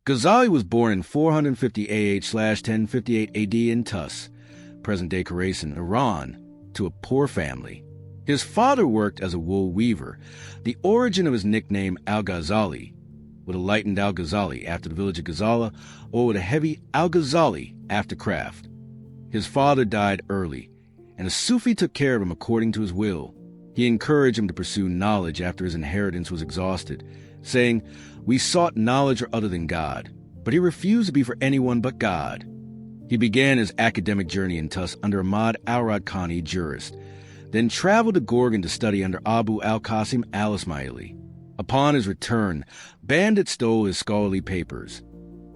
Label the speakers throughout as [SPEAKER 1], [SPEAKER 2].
[SPEAKER 1] Ghazali was born in 450 AH/1058 AD in Tus, present-day Khorasan, Iran, to a poor family. His father worked as a wool weaver, the origin of his nickname Al-Ghazali, with a lightened Al-Ghazali after the village of Ghazala, or with a heavy Al-Ghazali after craft. His father died early, and a Sufi took care of him according to his will. He encouraged him to pursue knowledge after his inheritance was exhausted, saying, "We sought knowledge or other than God," but he refused to be for anyone but God. He began his academic journey in Tus under Ahmad al-Radkani, jurist, then traveled to Gorgan to study under Abu al-Qasim al-Ismaili. Upon his return, bandits stole his scholarly papers,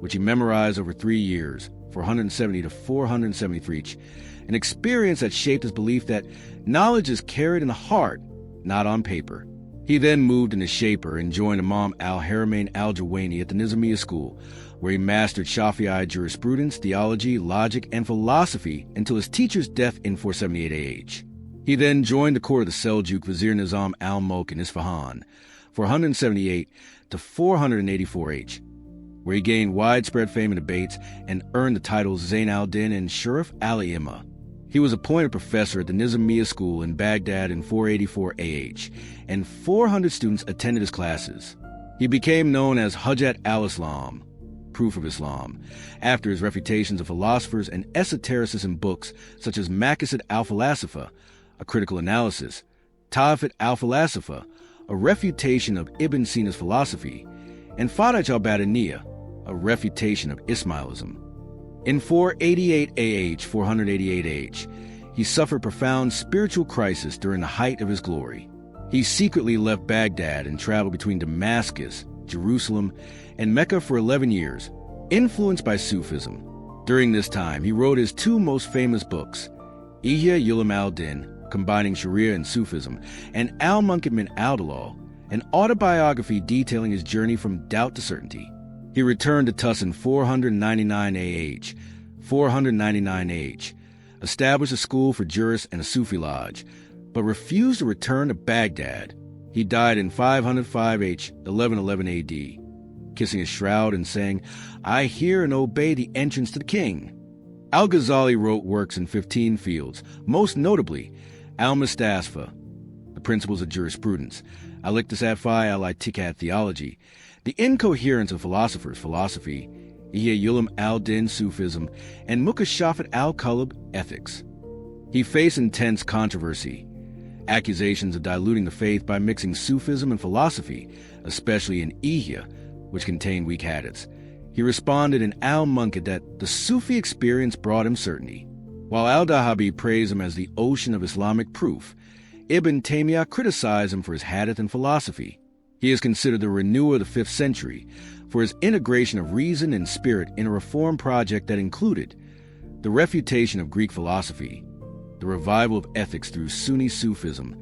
[SPEAKER 1] which he memorized over 3 years, 470 to 473 each, an experience that shaped his belief that knowledge is carried in the heart, not on paper. He then moved into Shaper and joined Imam al-Haramain al-Jawani at the Nizamiya school, where he mastered Shafi'i jurisprudence, theology, logic, and philosophy until his teacher's death in 478 AH. He then joined the court of the Seljuk Vizier Nizam al-Mulk in Isfahan, 478 to 484 H, where he gained widespread fame in debates and earned the titles Zain al-Din and Shuraf al-Imma. He was appointed professor at the Nizamiya school in Baghdad in 484 AH, and 400 students attended his classes. He became known as Hujjat al-Islam, proof of Islam, after his refutations of philosophers and esotericists in books such as Maqasid al-Falasifa, a critical analysis, Ta'afut al-Falasifa, a refutation of Ibn Sina's philosophy, and Faraj al-Badaniyah, a refutation of Ismailism. In 488 AH, 488 H, he suffered profound spiritual crisis during the height of his glory. He secretly left Baghdad and traveled between Damascus, Jerusalem, and Mecca for 11 years, influenced by Sufism. During this time, he wrote his 2 most famous books, Ihya Ulum al-Din, combining Sharia and Sufism, and Al-Munqidh min al-Dalal, an autobiography detailing his journey from doubt to certainty. He returned to Tus in 499 AH, 499 H, established a school for jurists and a Sufi lodge, but refused to return to Baghdad. He died in 505 H, 1111 AD, kissing his shroud and saying, "I hear and obey the entrance to the king." Al-Ghazali wrote works in 15 fields, most notably Al-Mustasfa, the Principles of Jurisprudence, Al-Iqtisad fi al-I'tiqad Theology, The Incoherence of Philosophers Philosophy, Ihya Ulum al-Din Sufism, and Mukashafat al-Qalb Ethics. He faced intense controversy, accusations of diluting the faith by mixing Sufism and philosophy, especially in Ihya, which contained weak hadiths. He responded in Al-Munqidh that the Sufi experience brought him certainty. While al-Dahabi praised him as the ocean of Islamic proof, Ibn Taymiyyah criticized him for his hadith and philosophy. He is considered the renewer of the 5th century for his integration of reason and spirit in a reform project that included the refutation of Greek philosophy, the revival of ethics through Sunni Sufism,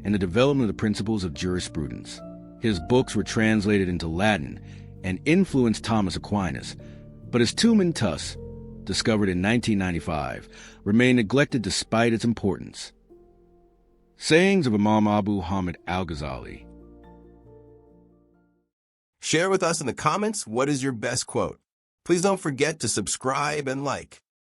[SPEAKER 1] and the development of the principles of jurisprudence. His books were translated into Latin and influenced Thomas Aquinas, but his tomb in Tus, discovered in 1995, remained neglected despite its importance. Sayings of Imam Abu Hamid al-Ghazali.
[SPEAKER 2] Share with us in the comments what is your best quote. Please don't forget to subscribe and like.